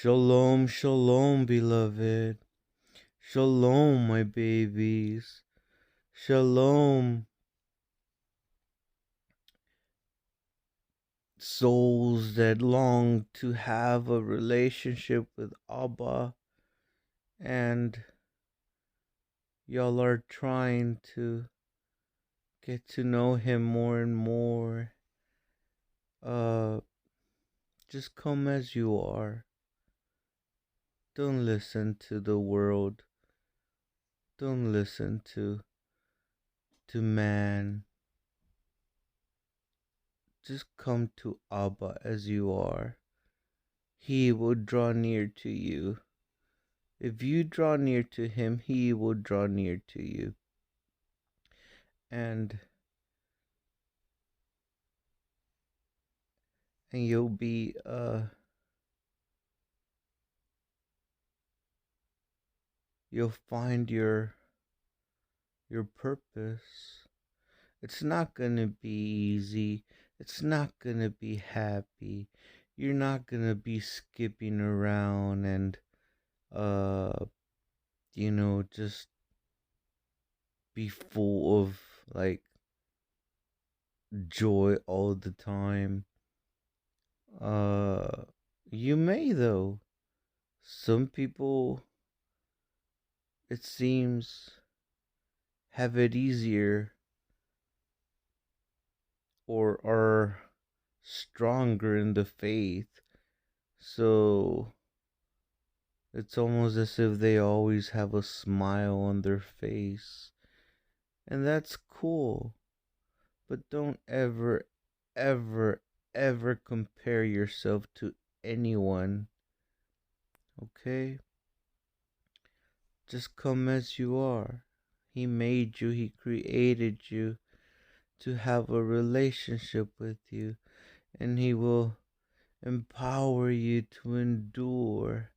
Shalom, shalom, beloved. Shalom, my babies. Shalom, souls that long to have a relationship with Abba, and y'all are trying to get to know him more and more. Just come as you are. Don't listen to the world. Don't listen to man. Just come to Abba as you are. He will draw near to you. If you draw near to him, he will draw near to you. And you'll be you'll find your purpose. It's not gonna be easy. It's not gonna be happy. You're not gonna be skipping around and just be full of like joy all the time. You may though. Some people, it seems, have it easier or are stronger in the faith. So it's almost as if they always have a smile on their face. And that's cool. But don't ever, ever, ever compare yourself to anyone. Okay? Just come as you are. He made you, he created you to have a relationship with you, and he will empower you to endure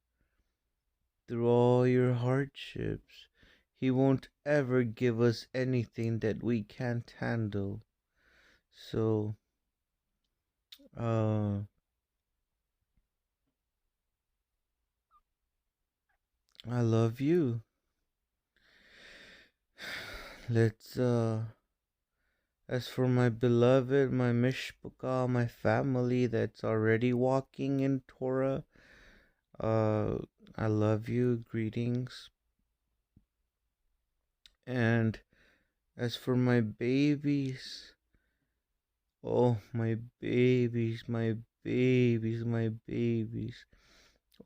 through all your hardships. He won't ever give us anything that we can't handle. So, I love you. Let's, as for my beloved, my mishpachah, my family that's already walking in Torah, I love you. Greetings. And as for my babies, oh, my babies, my babies, my babies,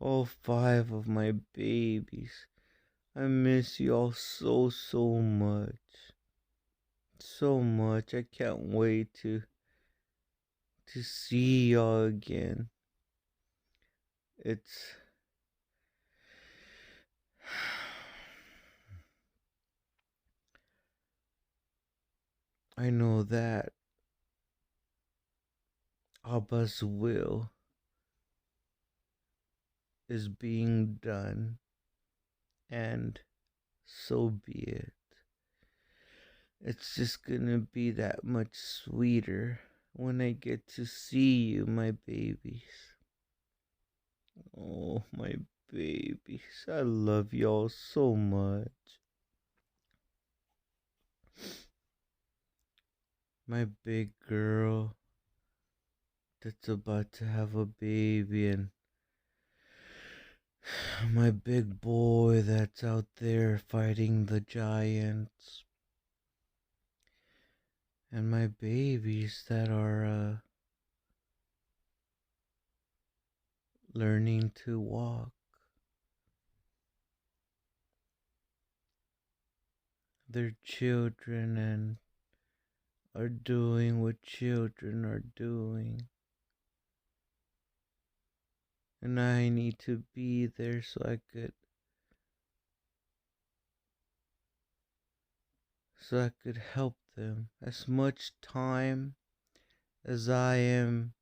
all 5 of my babies, I miss y'all so, so much. So much. I can't wait to see y'all again. It's I know that Abba's will is being done, and so be it. It's just gonna be that much sweeter when I get to see you, my babies. Oh, my babies. I love y'all so much. My big girl that's about to have a baby, and my big boy that's out there fighting the giants, and my babies that are learning to walk. They're children and are doing what children are doing. And I need to be there so I could help them as much time as I am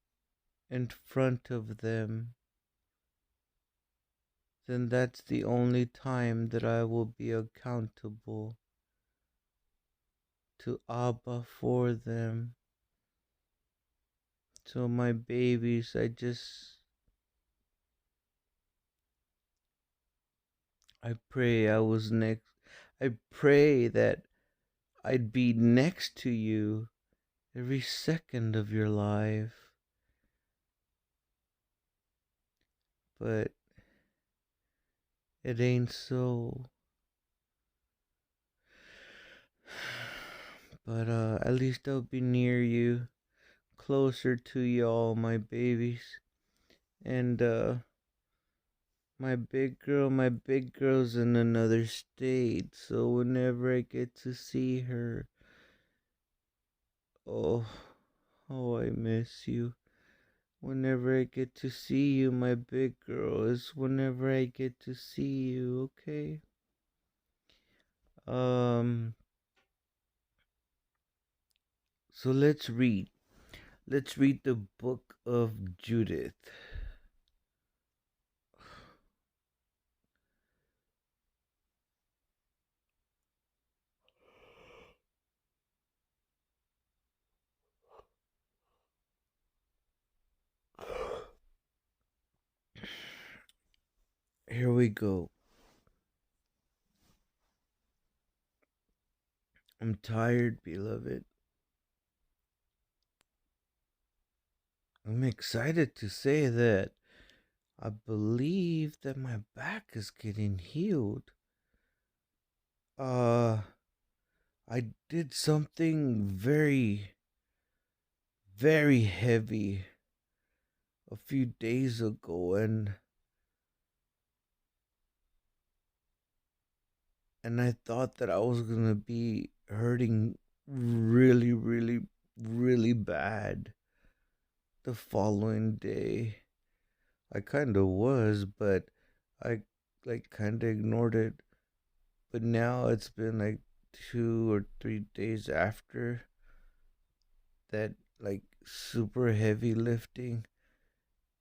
in front of them. Then that's the only time that I will be accountable to Abba for them. So my babies, I just I pray I was next. I pray that I'd be next to you every second of your life. But it ain't so. But at least I'll be near you, closer to y'all, my babies. And my big girl's in another state, so whenever I get to see her, oh, oh, I miss you. Whenever I get to see you, my big girl, is whenever I get to see you, okay? Um, so let's read. Let's read the book of Judith. Here we go. I'm tired, beloved. I'm excited to say that I believe that my back is getting healed. I did something very, very heavy a few days ago, and I thought that I was gonna be hurting really, really, really bad the following day. I kind of was, but I like kind of ignored it. But now it's been like 2 or 3 days after that, like super heavy lifting,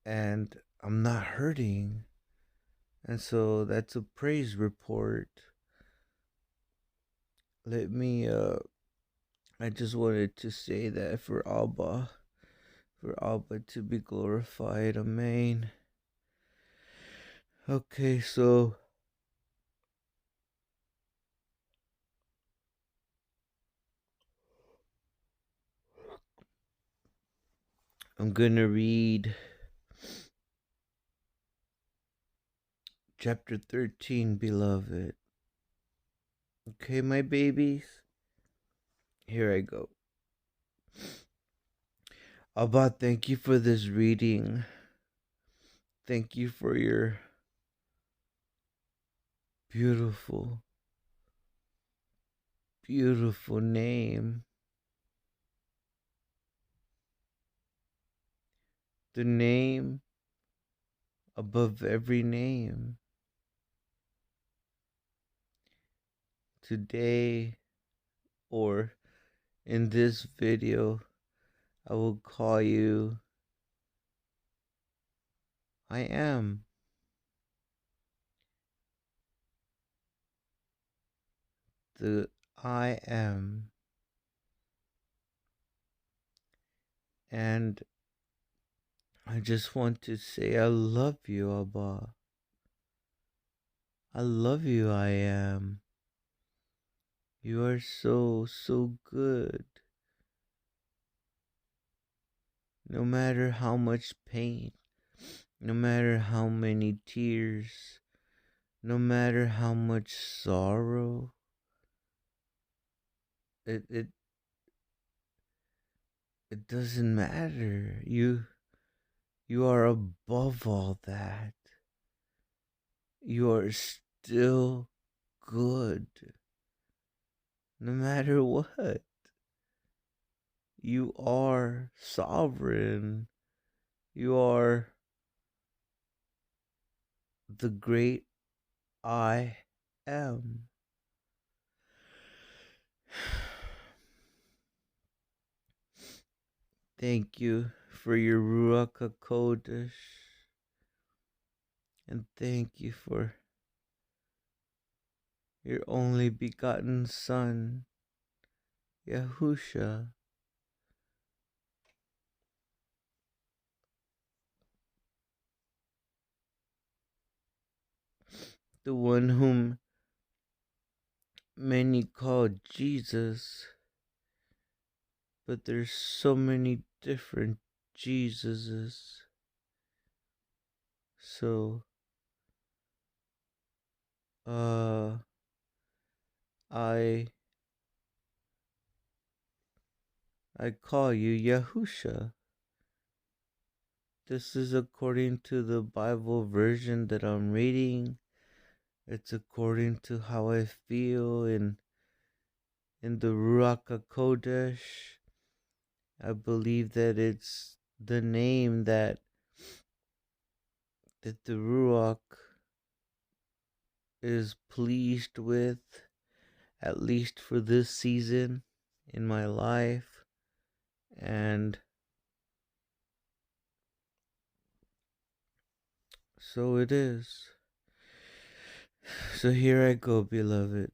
and I'm not hurting. And so that's a praise report. Let me, I just wanted to say that for Abba to be glorified. Amen. Okay, so I'm gonna read chapter 13, beloved. Okay, my babies, here I go. Abba, thank you for this reading. Thank you for your beautiful, beautiful name. The name above every name. Today, or in this video, I will call you I am. The I am. And I just want to say I love you, Abba. I love you, I am. You are so, so good. No matter how much pain, no matter how many tears, no matter how much sorrow, it doesn't matter. You are above all that. You are still good. No matter what. You are sovereign. You are the great I am. Thank you for your Ruach HaKodesh. And thank you for your only begotten Son, Yahusha. the one whom many call Jesus, but there's so many different Jesuses. So, I call you Yahusha. This is according to the Bible version that I'm reading. It's according to how I feel in the Ruach HaKodesh. I believe that it's the name that the Ruach is pleased with, at least for this season in my life. And so it is. So here I go, beloved.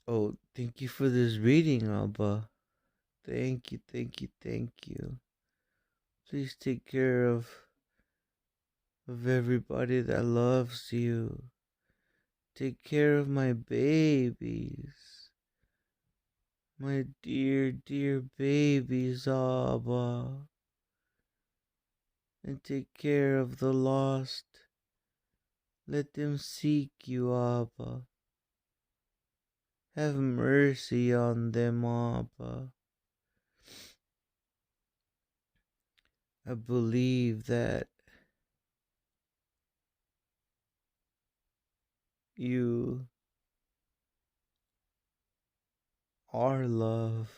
Oh, thank you for this reading, Abba. Thank you, thank you, thank you. Please take care of everybody that loves you. Take care of my babies. My dear, dear babies, Abba. And take care of the lost. Let them seek you, Abba. Have mercy on them, Abba. I believe that you are love,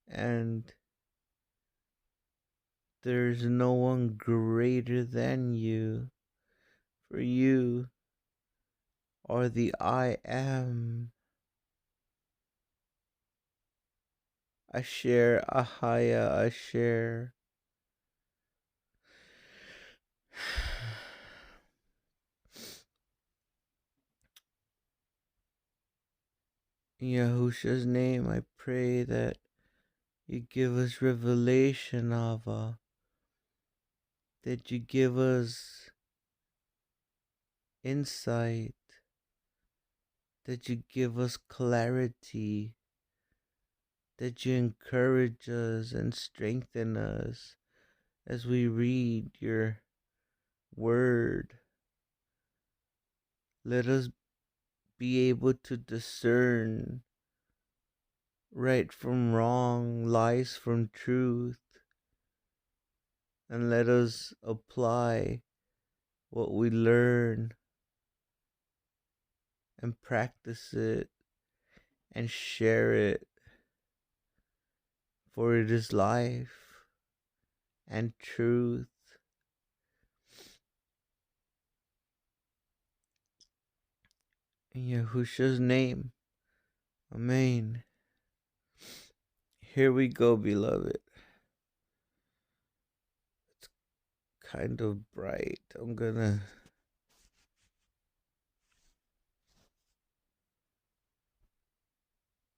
and there's no one greater than you, for you are the I am. Asher, Ahaya, Asher. In Yahusha's name, I pray that you give us revelation, Abba, that you give us insight, that you give us clarity, that you encourage us and strengthen us as we read your word. Let us be able to discern right from wrong, lies from truth, and let us apply what we learn and practice it and share it, for it is life and truth. In Yahusha's name, amen. Here we go, beloved. It's kind of bright.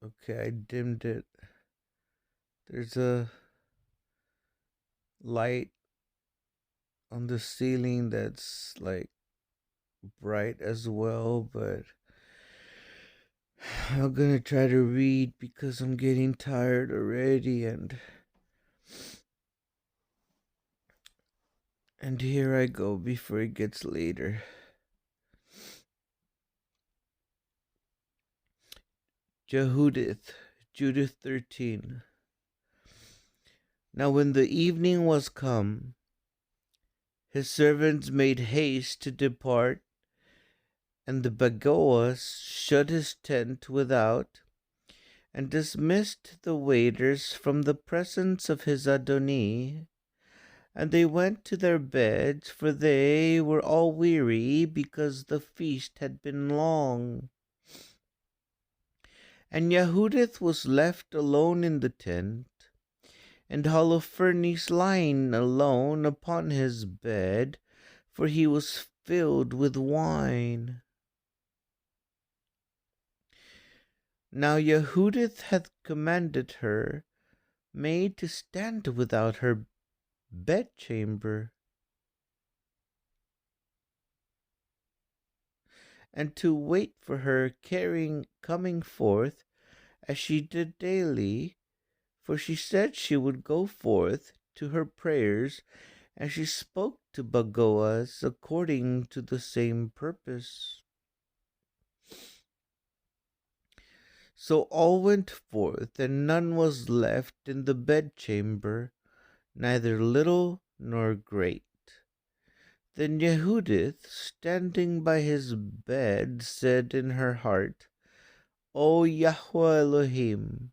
Okay, I dimmed it. There's a light on the ceiling that's like bright as well, but I'm gonna try to read because I'm getting tired already, and here I go before it gets later. Judith, Judith 13. Now when the evening was come, his servants made haste to depart, and the Bagoas shut his tent without, and dismissed the waiters from the presence of his Adoni, and they went to their beds, for they were all weary, because the feast had been long. And Yahudith was left alone in the tent, and Holofernes lying alone upon his bed, for he was filled with wine. Now Yahudith hath commanded her maid to stand without her bedchamber. and to wait for her coming forth as she did daily, for she said she would go forth to her prayers, and she spoke to Bagoas according to the same purpose. So all went forth, and none was left in the bedchamber, neither little nor great. Then Yahudith, standing by his bed, said in her heart, O Yahweh Elohim,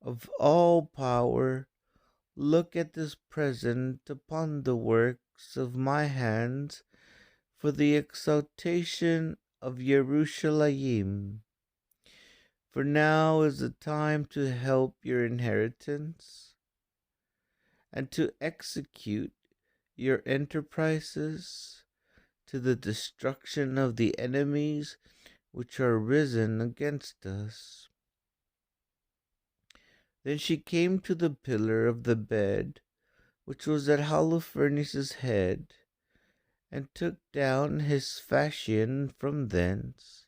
of all power, look at this present upon the works of my hands for the exaltation of Jerusalem. For now is the time to help your inheritance and to execute your enterprises to the destruction of the enemies which are risen against us. Then she came to the pillar of the bed, which was at Holofernes' head, and took down his fashion from thence,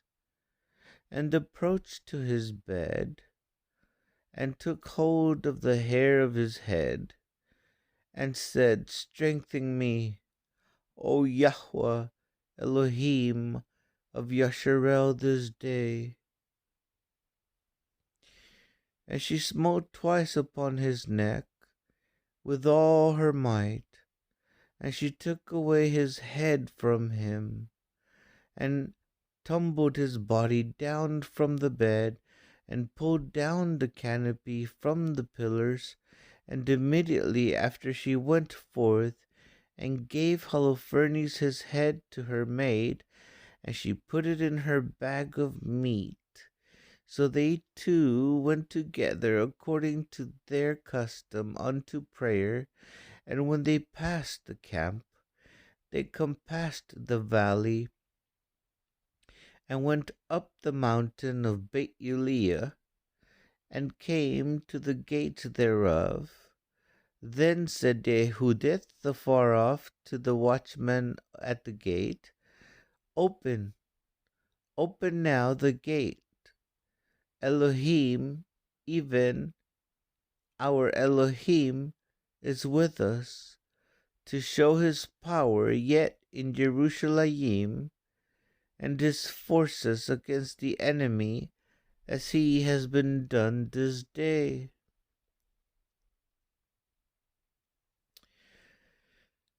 and approached to his bed, and took hold of the hair of his head, and said, Strengthen me, O Yahweh Elohim of Yasharel this day. And she smote twice upon his neck with all her might, and she took away his head from him, and tumbled his body down from the bed, and pulled down the canopy from the pillars. And immediately after she went forth, and gave Holofernes his head to her maid, and she put it in her bag of meat. So they two went together according to their custom unto prayer, and when they passed the camp, they compassed the valley, and went up the mountain of Beit Uliah, and came to the gate thereof. Then said Yahudith afar off to the watchman at the gate, Open, open now the gate. Elohim, even our Elohim, is with us, to show his power yet in Jerusalem, and his forces against the enemy, as he has been done this day.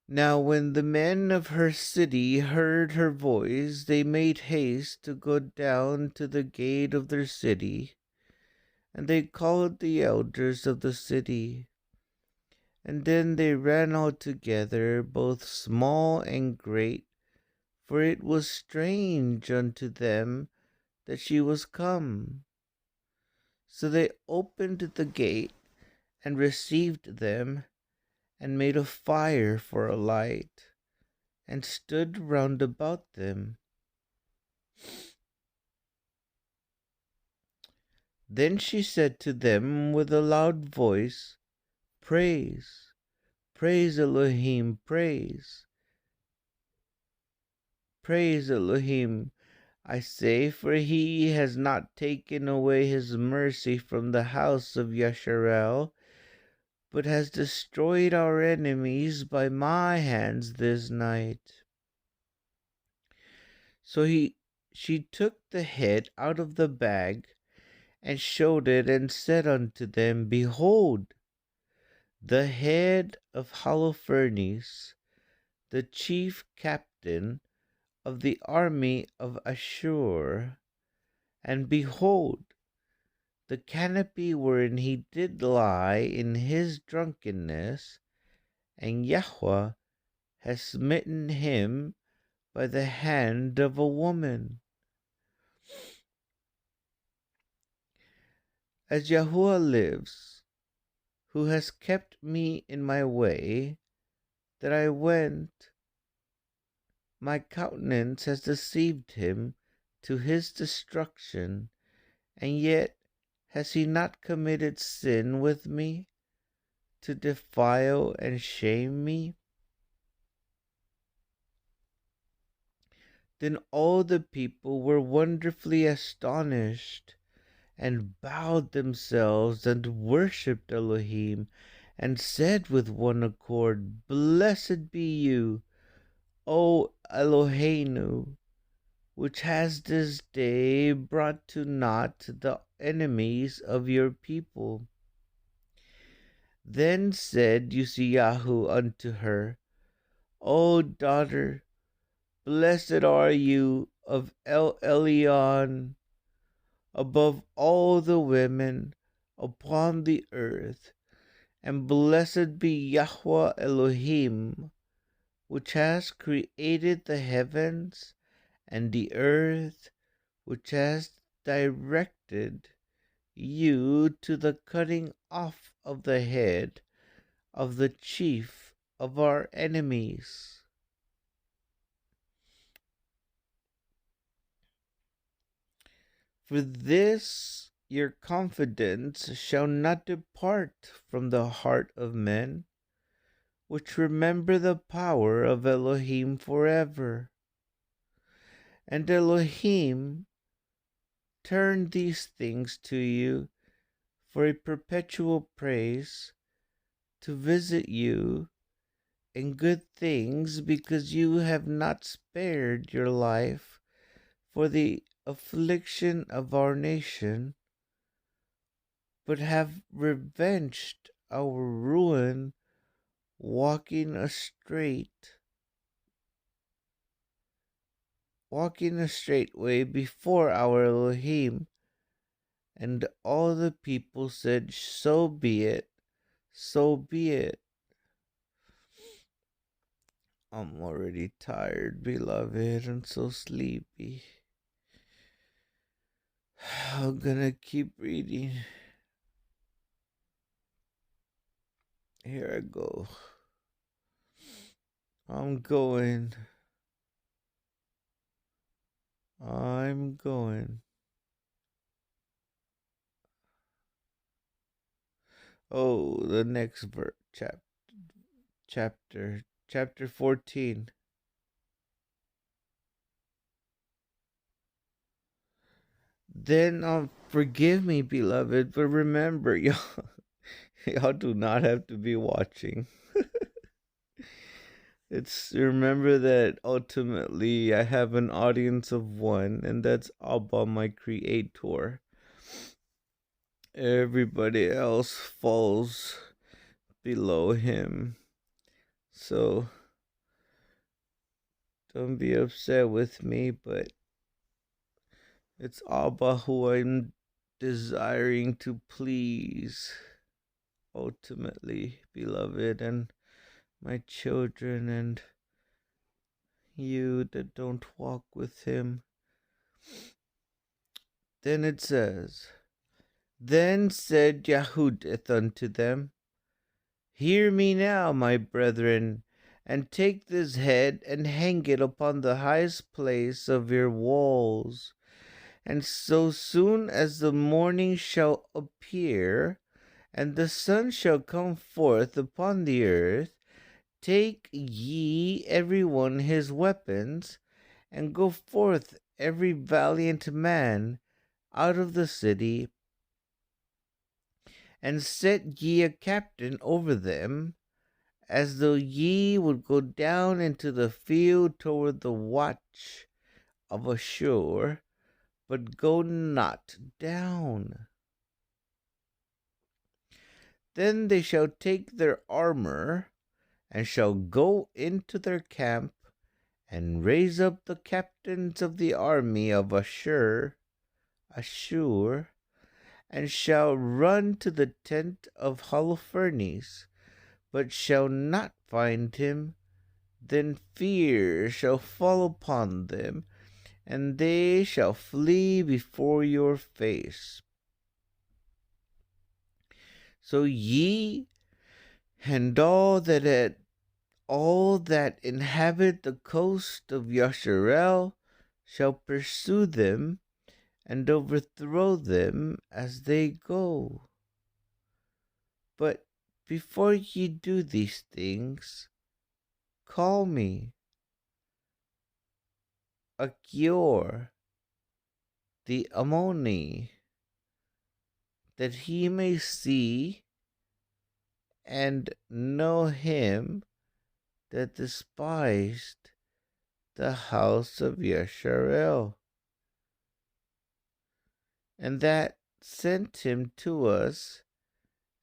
Now when the men of her city heard her voice, they made haste to go down to the gate of their city, and they called the elders of the city. And then they ran all together, both small and great, for it was strange unto them that she was come. So they opened the gate, and received them, and made a fire for a light, and stood round about them. Then she said to them with a loud voice, Praise, praise Elohim, praise Elohim, I say, for he has not taken away his mercy from the house of Yasharel, but has destroyed our enemies by my hands this night. So she took the head out of the bag, and showed it, and said unto them, Behold, the head of Holofernes, the chief captain of the army of Ashur, and behold, the canopy wherein he did lie in his drunkenness, and Yahweh has smitten him by the hand of a woman. As Yahweh lives, who has kept me in my way, that I went, my countenance has deceived him to his destruction, and yet has he not committed sin with me, to defile and shame me? Then all the people were wonderfully astonished, and bowed themselves and worshipped Elohim, and said with one accord, Blessed be you, O Eloheinu, which has this day brought to naught the enemies of your people. Then said Yahweh unto her, O daughter, blessed are you of El Elyon above all the women upon the earth, and blessed be Yahweh Elohim, which has created the heavens and the earth, which has directed you to the cutting off of the head of the chief of our enemies. For this your confidence shall not depart from the heart of men, which remember the power of Elohim forever. And Elohim turned these things to you for a perpetual praise, to visit you in good things, because you have not spared your life for the affliction of our nation, but have revenged our ruin, walking a straight way before our Elohim. And all the people said, So be it, so be it. I'm already tired, beloved, and so sleepy. I'm gonna keep reading. Here I go. I'm going. Oh, the next chapter 14. Then forgive me, beloved, but remember, y'all do not have to be watching. Remember that ultimately I have an audience of one, and that's Abba, my creator. Everybody else falls below him. So don't be upset with me, but it's Abba who I'm desiring to please, ultimately, beloved, and my children, and you that don't walk with him. Then it says, Then said Yahudith unto them, Hear me now, my brethren, and take this head and hang it upon the highest place of your walls. And so soon as the morning shall appear, and the sun shall come forth upon the earth, take ye every one his weapons, and go forth every valiant man out of the city, and set ye a captain over them, as though ye would go down into the field toward the watch of Ashur, but go not down. Then they shall take their armor, and shall go into their camp, and raise up the captains of the army of Ashur, and shall run to the tent of Holofernes, but shall not find him. Then fear shall fall upon them, and they shall flee before your face. So ye and all that inhabit the coast of Yasharel shall pursue them, and overthrow them as they go. But before ye do these things, call me, Achior the Ammoni, that he may see and know him that despised the house of Yasharel, and that sent him to us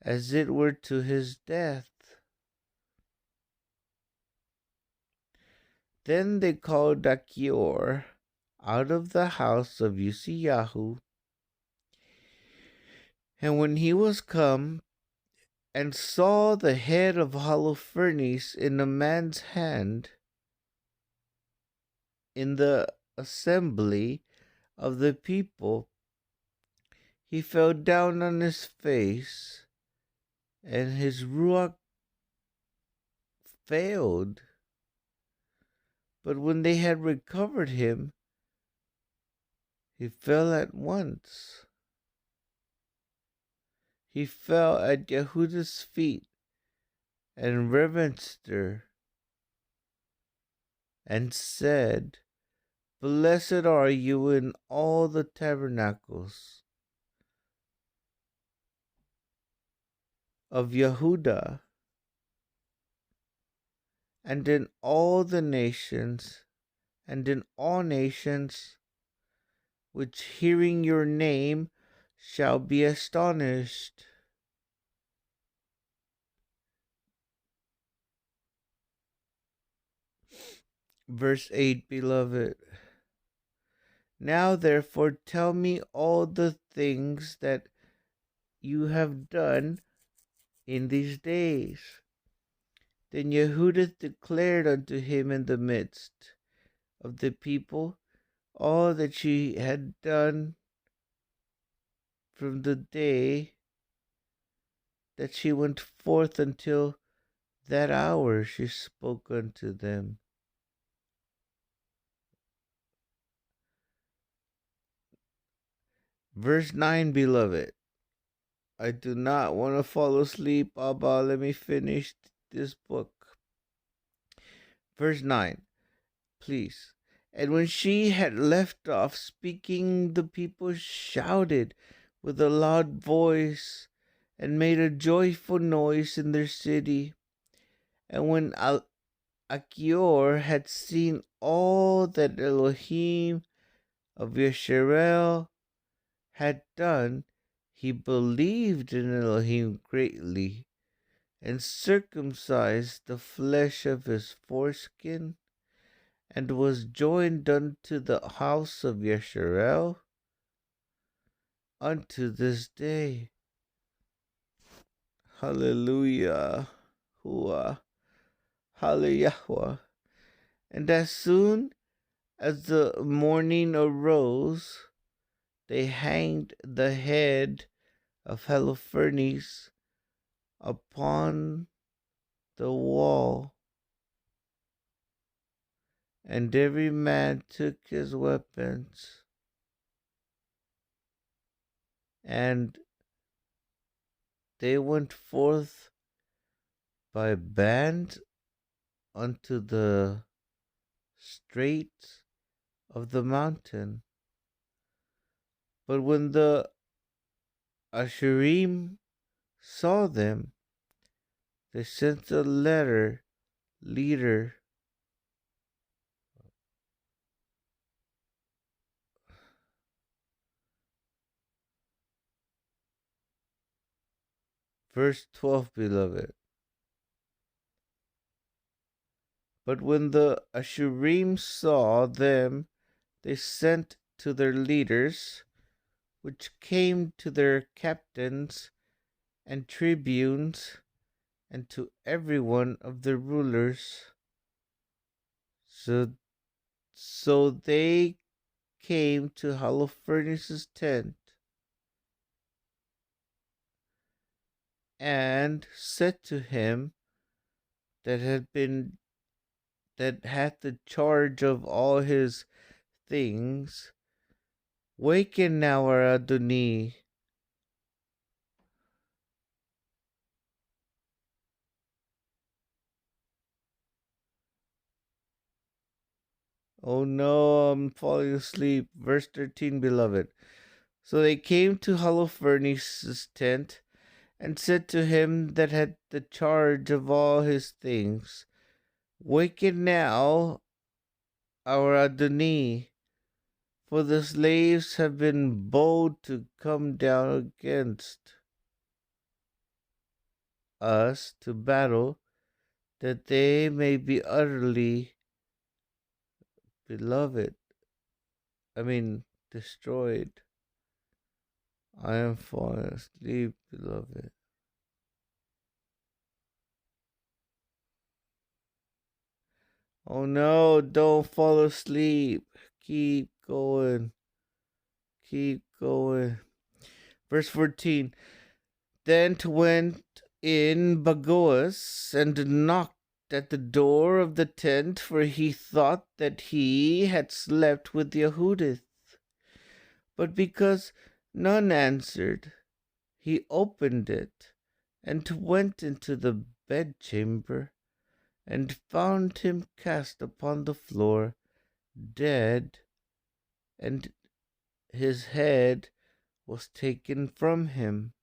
as it were to his death. Then they called Achior out of the house of Uziyahu, and when he was come and saw the head of Holofernes in a man's hand in the assembly of the people, he fell down on his face, and his ruach failed. But when they had recovered him, he fell at once. He fell at Yahudith's feet and reverenced her, and said, Blessed are you in all the tabernacles of Yehudah, and in all the nations, and in all nations, which hearing your name shall be astonished. Verse 8, beloved. Now therefore tell me all the things that you have done in these days. Then Yahudith declared unto him in the midst of the people all that she had done from the day that she went forth until that hour she spoke unto them. Verse 9, beloved. I do not want to fall asleep, Abba. Let me finish this book. Verse 9, please. And when she had left off speaking, the people shouted with a loud voice and made a joyful noise in their city. And when Achior had seen all that Elohim of Yasharel had done, he believed in Elohim greatly, and circumcised the flesh of his foreskin, and was joined unto the house of Yasharel unto this day. Hallelujah. Hua. Hallelujah. And as soon as the morning arose, they hanged the head of Holofernes upon the wall, and every man took his weapons, and they went forth by band unto the straight of the mountain. But when the Asherim saw them, they sent a leader, verse 12, beloved. But when the Asherim saw them, they sent to their leaders, which came to their captains and tribunes, and to every one of the rulers. So they came to Holofernes' tent, and said to him that had the charge of all his things, Waken now, our Adoni. Oh no, I'm falling asleep. Verse 13, beloved. So they came to Holofernes' tent, and said to him that had the charge of all his things, Waken now, our Adonai, for the slaves have been bold to come down against us to battle, that they may be utterly beloved. Destroyed. I am falling asleep, beloved. Oh no, don't fall asleep. Keep going. Keep going. Verse 14. Then went in Bagoas and knocked at the door of the tent, for he thought that he had slept with Yahudith. But because none answered, he opened it, and went into the bedchamber, and found him cast upon the floor, dead, and his head was taken from him.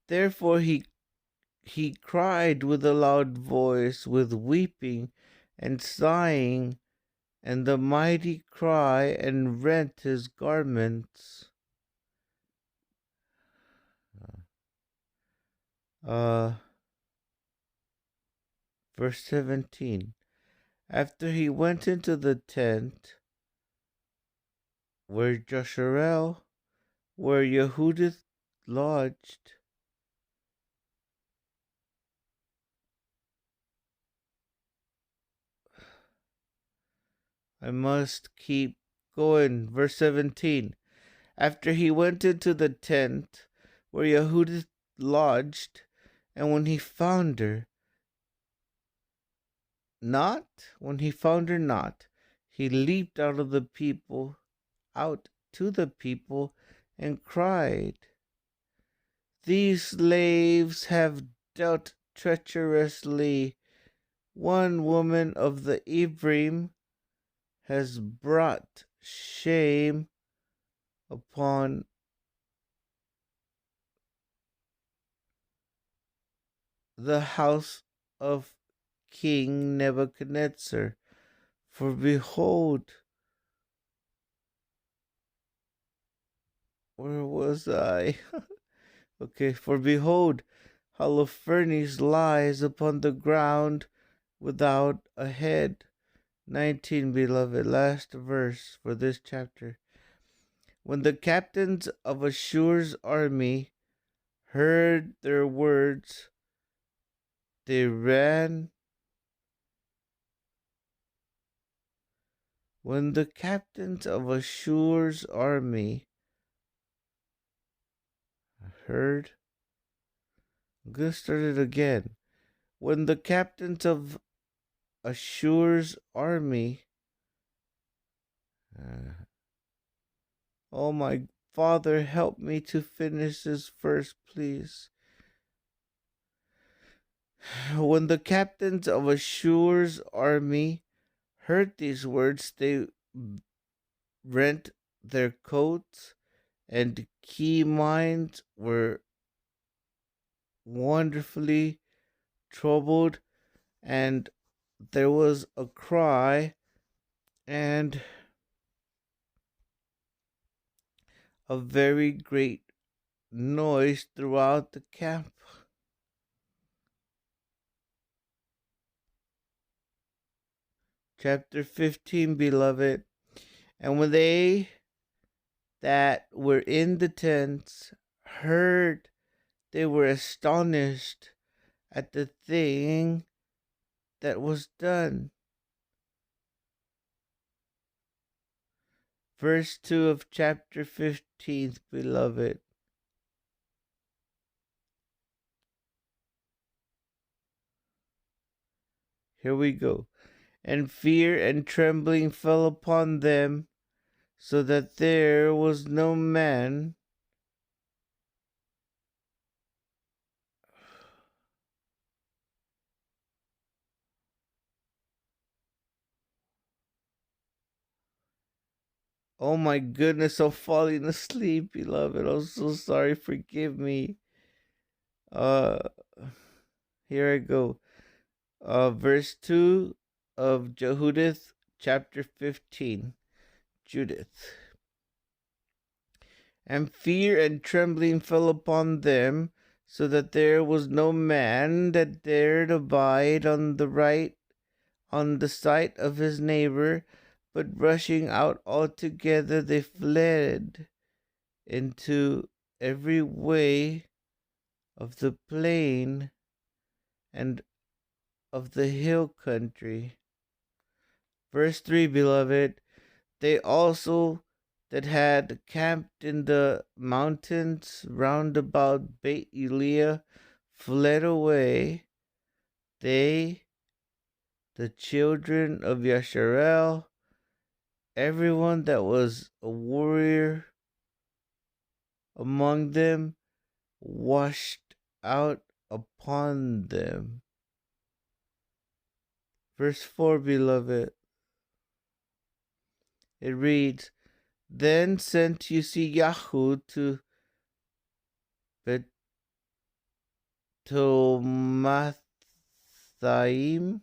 Therefore he cried with a loud voice, with weeping and sighing, and the mighty cry, and rent his garments. Verse 17. After he went into the tent where Josharel, where Yahudith lodged, I must keep going. Verse 17. After he went into the tent where Yahudith lodged, and when he found her not, he leaped out to the people, and cried, These slaves have dealt treacherously. One woman of the Ephraim has brought shame upon the house of King Nebuchadnezzar. For behold, where was I? Okay, for behold, Holofernes lies upon the ground without a head. 19, beloved, last verse for this chapter. When the captains of Ashur's army heard their words, they ran. When the captains of Ashur's army heard, I'm going to start it again. When the captains of Ashur's army, oh my Father, help me to finish this verse, please. When the captains of Ashur's army heard these words, they rent their coats, and key minds were wonderfully troubled, and there was a cry and a very great noise throughout the camp. Chapter 15, beloved. And when they that were in the tents heard, they were astonished at the thing that was done. Verse 2 of chapter 15, beloved. Here we go. And fear and trembling fell upon them, so that there was no man Oh my goodness, I'm falling asleep, beloved. I'm so sorry. Forgive me. Uh, Here I go. Verse 2 of Jehudith, chapter 15. Judith. And fear and trembling fell upon them, so that there was no man that dared abide on the sight of his neighbor, but rushing out altogether, they fled into every way of the plain and of the hill country. Verse 3, beloved, they also that had camped in the mountains round about Beit Eliah fled away, they, the children of Yasharel, everyone that was a warrior among them, washed out upon them. Verse 4, beloved, it reads, Then sent Yahud to Betomathaim,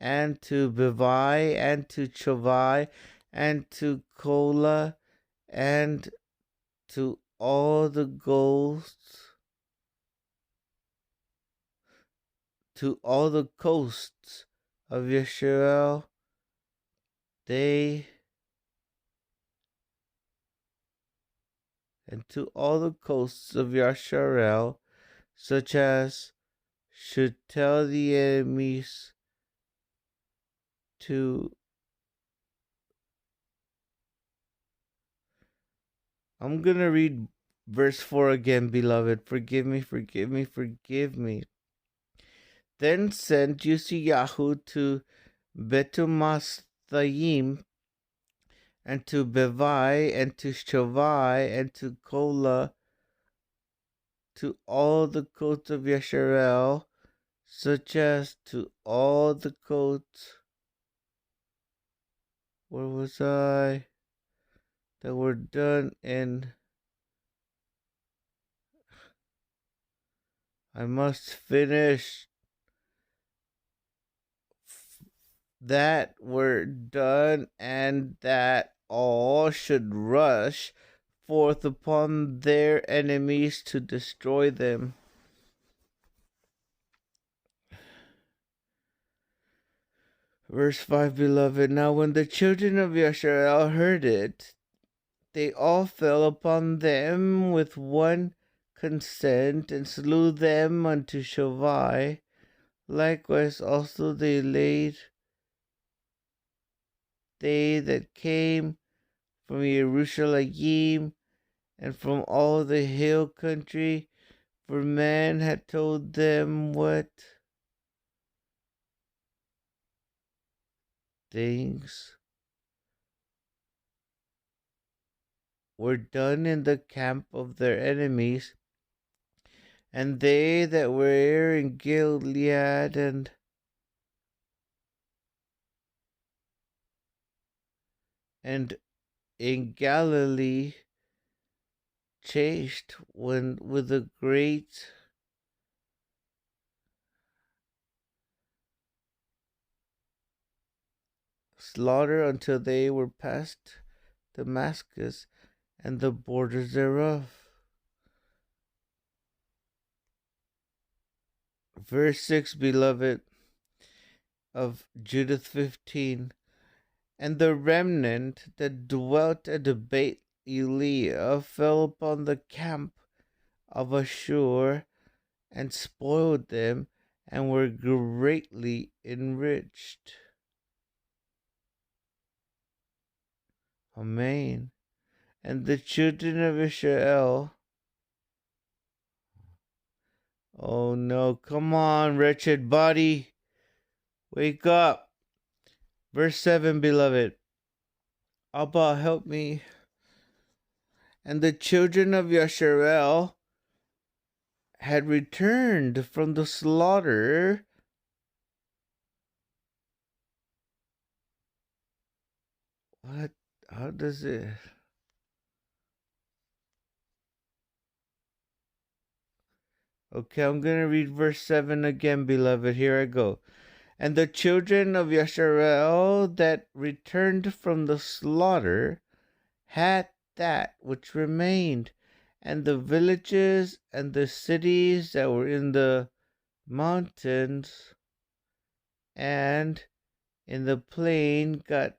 and to Bevai, and to Chovai, and to Kola, and to all the coasts of Yisrael, such as should tell the enemies to. I'm gonna read verse 4 again, beloved. Forgive me, forgive me, forgive me. Then sent Yahud to Betomathaim, and to Bevai, and to Shovai, and to Kola, to all the coasts of Yasharel, such as to all the coasts. Where was I? That were done in. I must finish. That were done, and that all should rush forth upon their enemies to destroy them. Verse 5, beloved, now when the children of Yasharel heard it, they all fell upon them with one consent, and slew them unto Shovai. Likewise also they that came from Jerusalem, and from all the hill country, for man had told them what things were done in the camp of their enemies. And they that were in Gilead and in Galilee chased when with a great slaughter until they were past Damascus and the borders thereof. Verse 6, beloved, of Judith 15. And the remnant that dwelt at the Beit Eliah fell upon the camp of Ashur, and spoiled them, and were greatly enriched. Amen. And the children of Israel. Oh no, come on, wretched body. Wake up. Verse 7, beloved. Abba, help me. And the children of Yasharel had returned from the slaughter. What? How does it? Okay, I'm going to read verse 7 again, beloved. Here I go. And the children of Yasharel that returned from the slaughter had that which remained, and the villages and the cities that were in the mountains and in the plain got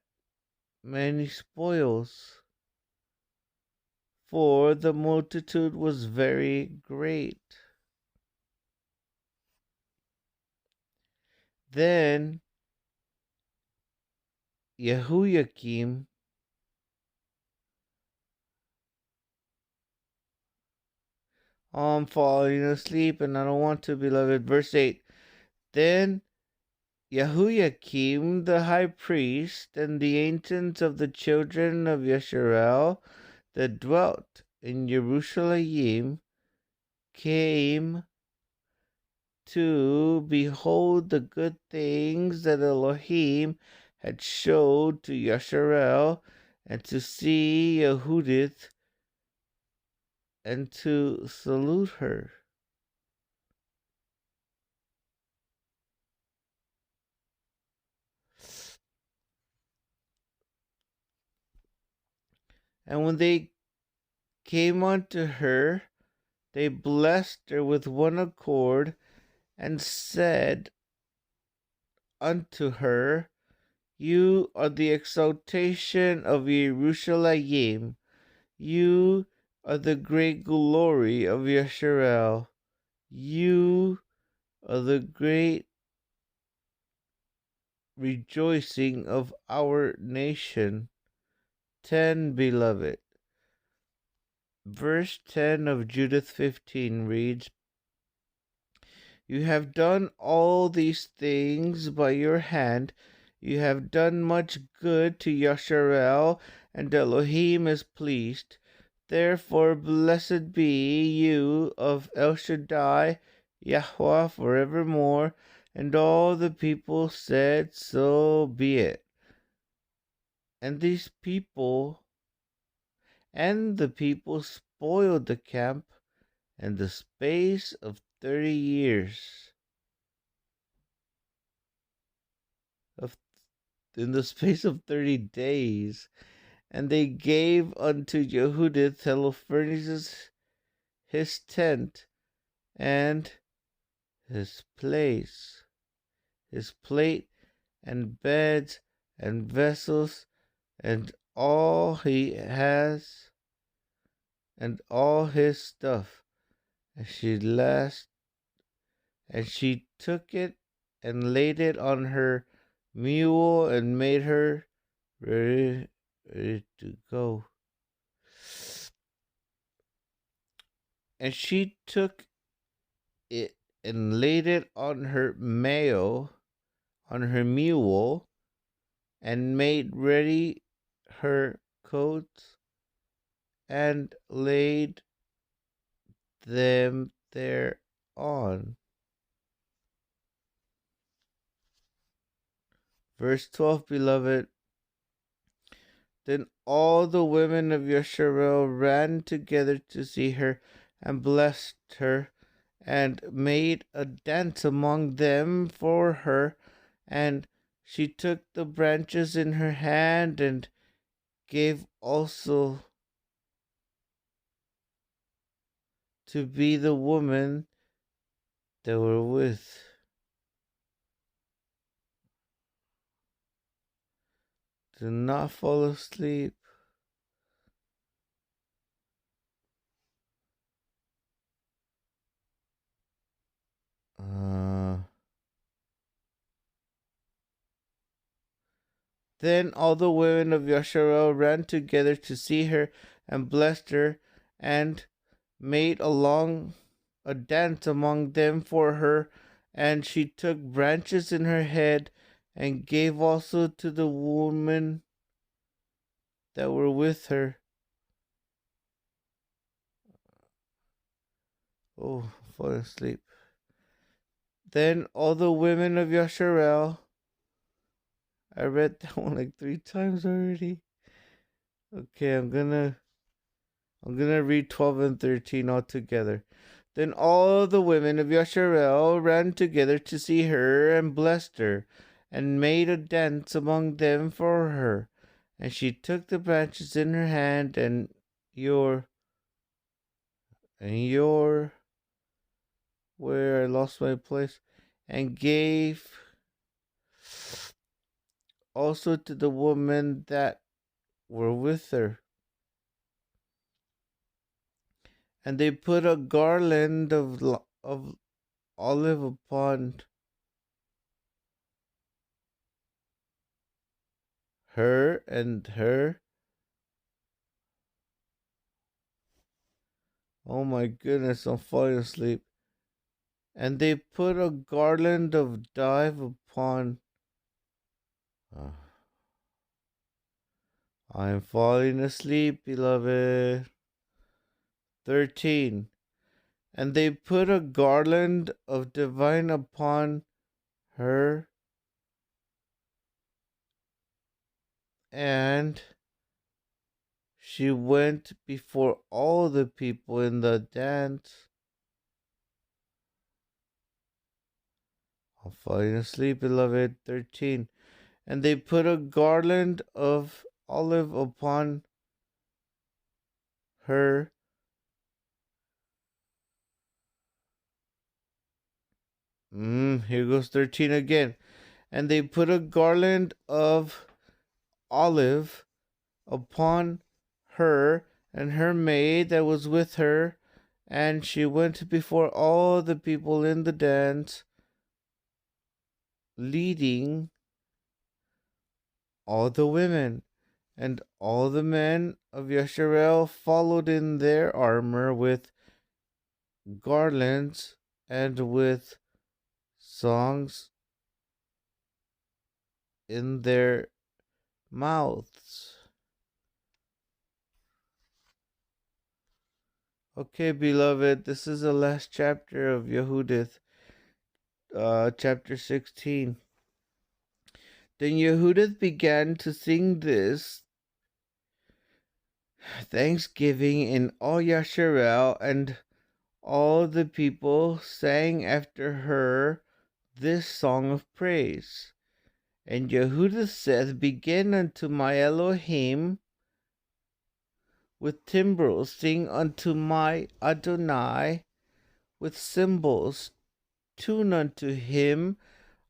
many spoils, for the multitude was very great. Then Jehoiakim, I'm falling asleep and I don't want to, beloved. Verse 8. Then Jehoiakim the high priest and the ancients of the children of Yasharel that dwelt in Jerusalem came to behold the good things that Elohim had showed to Yasharel, and to see Yahudith, and to salute her. And when they came unto her, they blessed her with one accord, and said unto her, You are the exaltation of Jerusalem, you are the great glory of Yasharel, you are the great rejoicing of our nation. 10, beloved. Verse 10 of Judith 15 reads, You have done all these things by your hand. You have done much good to Yasharel, and Elohim is pleased. Therefore blessed be you of El Shaddai, Yahweh, forevermore. And all the people said, So be it. And the people spoiled the camp in the space of 30 years. In the space of 30 days. And they gave unto Yahudith Holofernes his tent and his place, his plate and beds and vessels and all he has and all his stuff. And she took it and laid it on her mule and made her ready to go. And she took it and laid it on her mule, and made ready her coats, and laid them thereon. Verse 12, beloved. Then all the women of Yasharel ran together to see her, and blessed her, and made a dance among them for her. And she took the branches in her hand, and gave also to be the woman they were with. Do not fall asleep. Then all the women of Yasharel ran together to see her, and blessed her, and made a dance among them for her. And she took branches in her head, and gave also to the women that were with her. Oh, falling asleep. Then all the women of Yasharel, I read that one like 3 times already. Okay, I'm gonna read 12 and 13 all together. Then all the women of Yasharel ran together to see her and blessed her, and made a dance among them for her. And she took the branches in her hand and your where I lost my place, and gave also to the women that were with her. And they put a garland of olive upon her and her. Oh my goodness, I'm falling asleep. And they put a garland of dive upon. Uh, I am falling asleep, beloved. 13. And they put a garland of divine upon her, and she went before all the people in the dance. I'm falling asleep, beloved. 13. And they put a garland of olive upon her. Here goes 13 again. And they put a garland of olive upon her and her maid that was with her, and she went before all the people in the dance, leading all the women. And all the men of Yasharel followed in their armor with garlands and with songs in their mouths. Okay, beloved, this is the last chapter of Yahudith, chapter 16. Then Yahudith began to sing this thanksgiving in all Yasharel, and all the people sang after her this song of praise. And Yahudith said, Begin unto my Elohim with timbrels, sing unto my Adonai with cymbals, tune unto him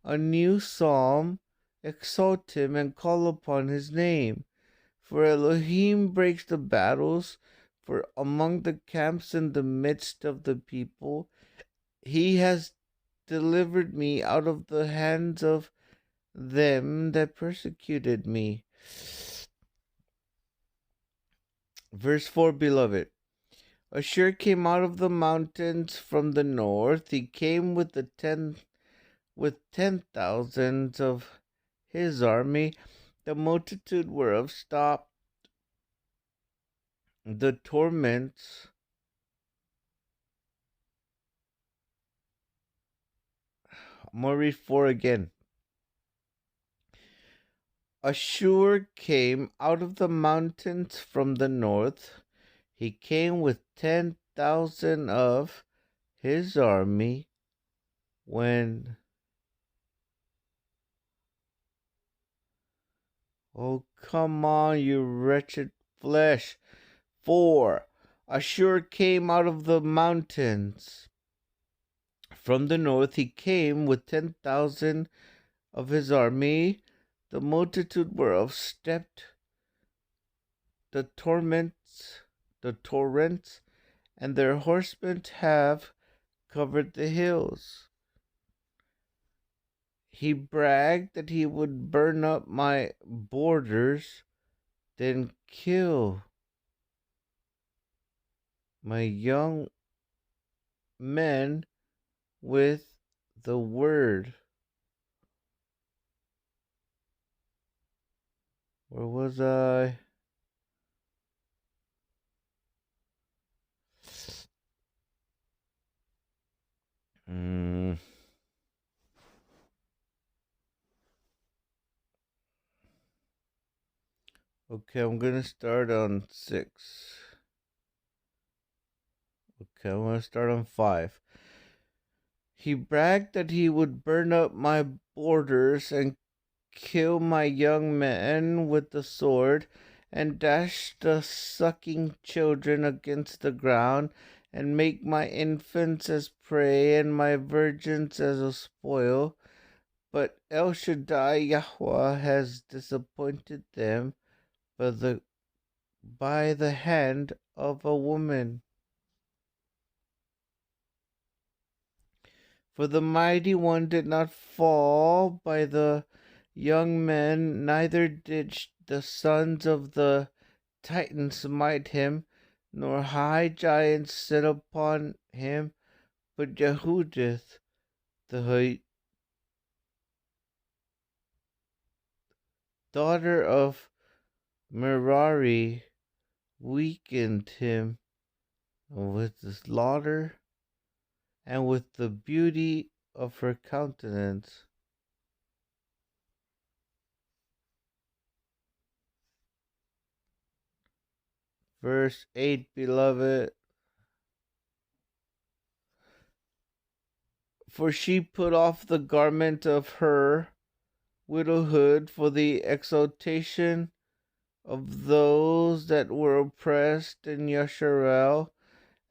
a new psalm, exalt him and call upon his name. For Elohim breaks the battles, for among the camps in the midst of the people, he has delivered me out of the hands of them that persecuted me. Verse 4, beloved. Ashur came out of the mountains from the north. He came with 10,000 of his army. The multitude whereof stopped the torments. I'm going to read 4 again. Ashur came out of the mountains from the north. He came with 10,000 of his army when... Oh, come on, you wretched flesh. 4. Ashur came out of the mountains. From the north he came with 10,000 of his army, the multitude whereof stepped the torrents, and their horsemen have covered the hills. He bragged that he would burn up my borders, then kill my young men with the word. Where was I? Okay, I'm gonna start on 6. Okay, I'm gonna start on 5. He bragged that he would burn up my borders and kill my young men with the sword, and dash the sucking children against the ground, and make my infants as prey, and my virgins as a spoil. But El Shaddai Yahweh has disappointed them by the hand of a woman. For the mighty one did not fall by the young men, neither did the sons of the Titans smite him, nor high giants sit upon him, but Yahudith, the daughter of Merari, weakened him with the slaughter and with the beauty of her countenance. Verse 8, beloved. For she put off the garment of her widowhood for the exaltation of those that were oppressed in Yasharel,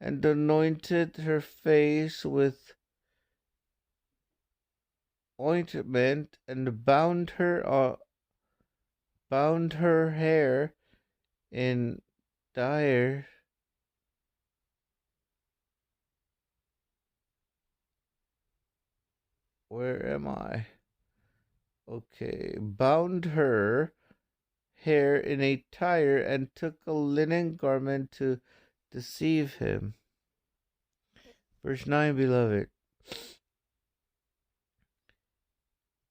and anointed her face with ointment, and bound her hair in dye. Where am I? Okay, bound her hair in a tire, and took a linen garment to deceive him. Verse 9, beloved.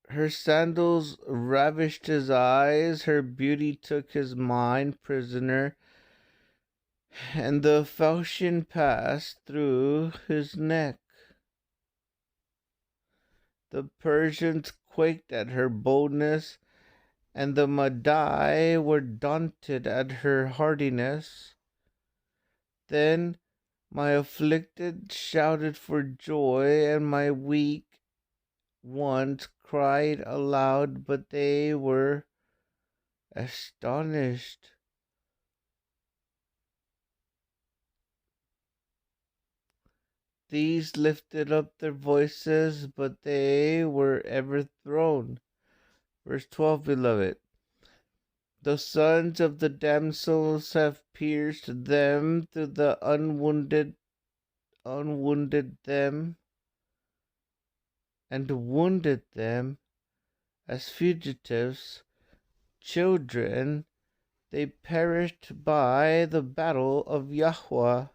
Her sandals ravished his eyes, her beauty took his mind prisoner, and the falchion passed through his neck. The Persians quaked at her boldness, and the Madai were daunted at her hardiness. Then my afflicted shouted for joy, and my weak ones cried aloud, but they were astonished. These lifted up their voices, but they were overthrown. Verse 12, beloved. The sons of the damsels have pierced them through the unwounded them, and wounded them as fugitives, children. They perished by the battle of Yahweh.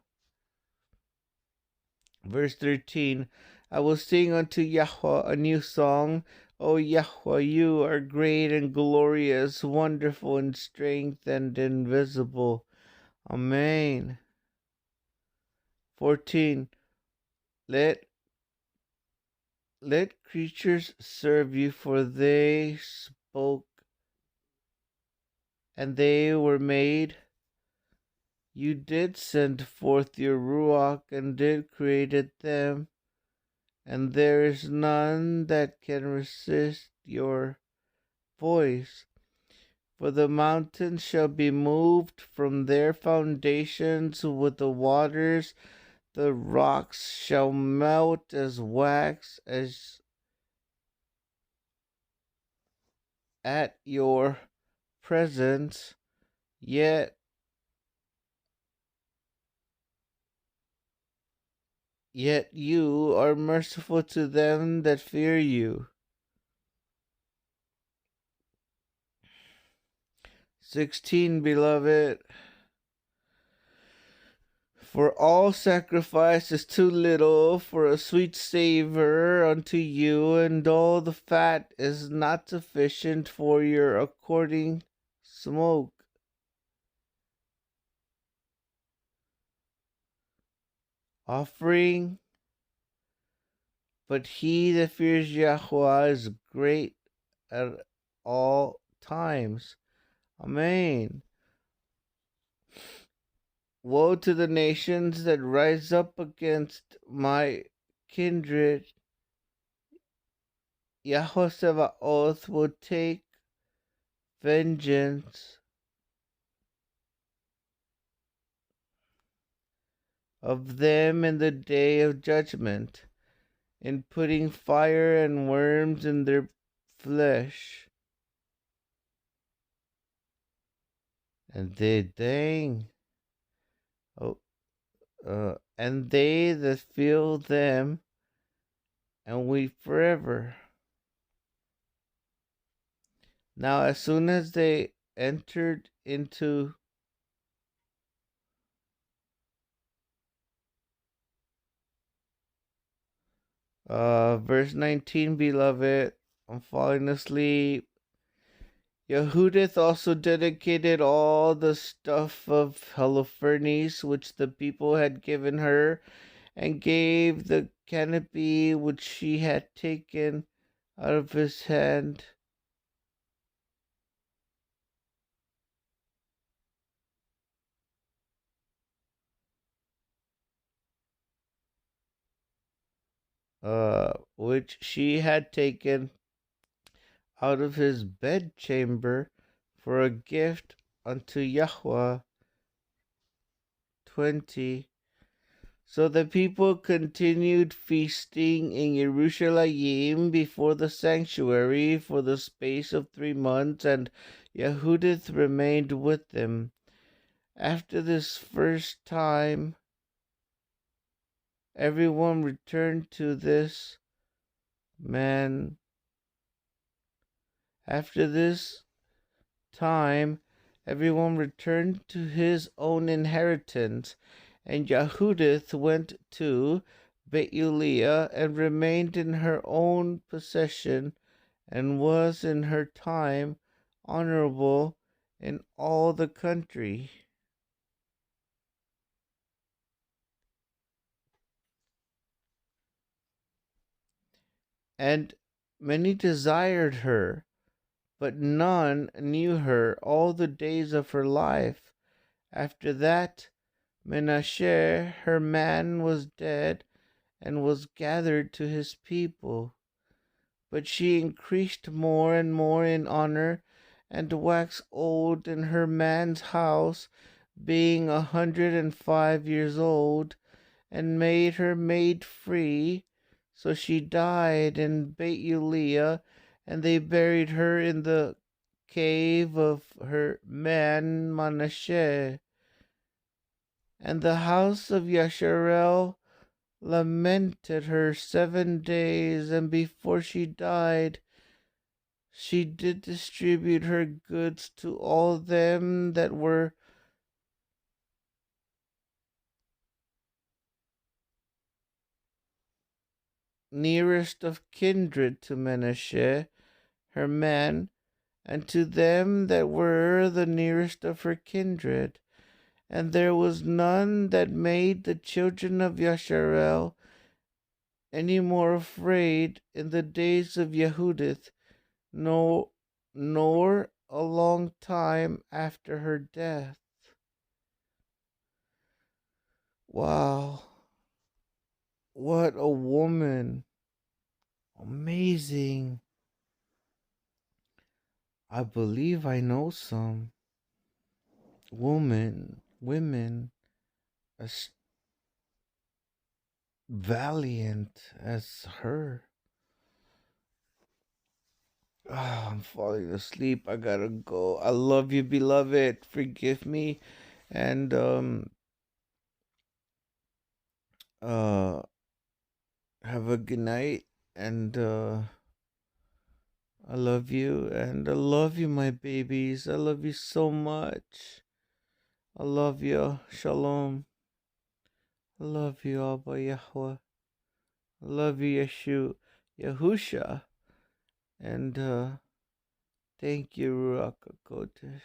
Verse 13, I will sing unto Yahweh a new song. O Yahweh, you are great and glorious, wonderful in strength and invisible. Amen. 14, let creatures serve you, for they spoke and they were made. You did send forth your Ruach and did create them, and there is none that can resist your voice. For the mountains shall be moved from their foundations with the waters, the rocks shall melt as wax as at your presence, yet you are merciful to them that fear you. 16, beloved. For all sacrifice is too little for a sweet savor unto you, and all the fat is not sufficient for your according smoke. Offering, but he that fears Yahweh is great at all times. Amen. Woe to the nations that rise up against my kindred. Yahweh Sabaoth will take vengeance of them in the day of judgment, in putting fire and worms in their flesh. And oh, and they that feel them and weep forever. Now, as soon as they entered into verse 19, beloved, I'm falling asleep. Yahudith also dedicated all the stuff of Holofernes which the people had given her, and gave the canopy which she had taken out of his hand. Which she had taken out of his bedchamber for a gift unto Yahweh. 20. So the people continued feasting in Jerusalem before the sanctuary for the space of 3 months, and Yahudith remained with them. After this first time, everyone returned to this man. After this time, everyone returned to his own inheritance, and Yahudith went to Beuliah and remained in her own possession, and was in her time honorable in all the country. And many desired her, but none knew her all the days of her life. After that, Menashe, her man, was dead, and was gathered to his people. But she increased more and more in honor, and waxed old in her man's house, being 105 years old, and made her maid free. So she died in Beuliah, and they buried her in the cave of her man Manasseh. And the house of Yasharel lamented her 7 days, and before she died, she did distribute her goods to all them that were nearest of kindred to Manasseh, her man, and to them that were the nearest of her kindred. And there was none that made the children of Yasharel any more afraid in the days of Yahudith, nor a long time after her death. Wow, what a woman! Amazing. I believe I know some women as valiant as her. I'm falling asleep. I gotta go. I love you, beloved. Forgive me. And uh have a good night. And I love you. And I love you, my babies. I love you so much. I love you. Shalom. I love you, Abba Yahweh. I love you, Yahusha. And thank you, Ruach HaKodesh.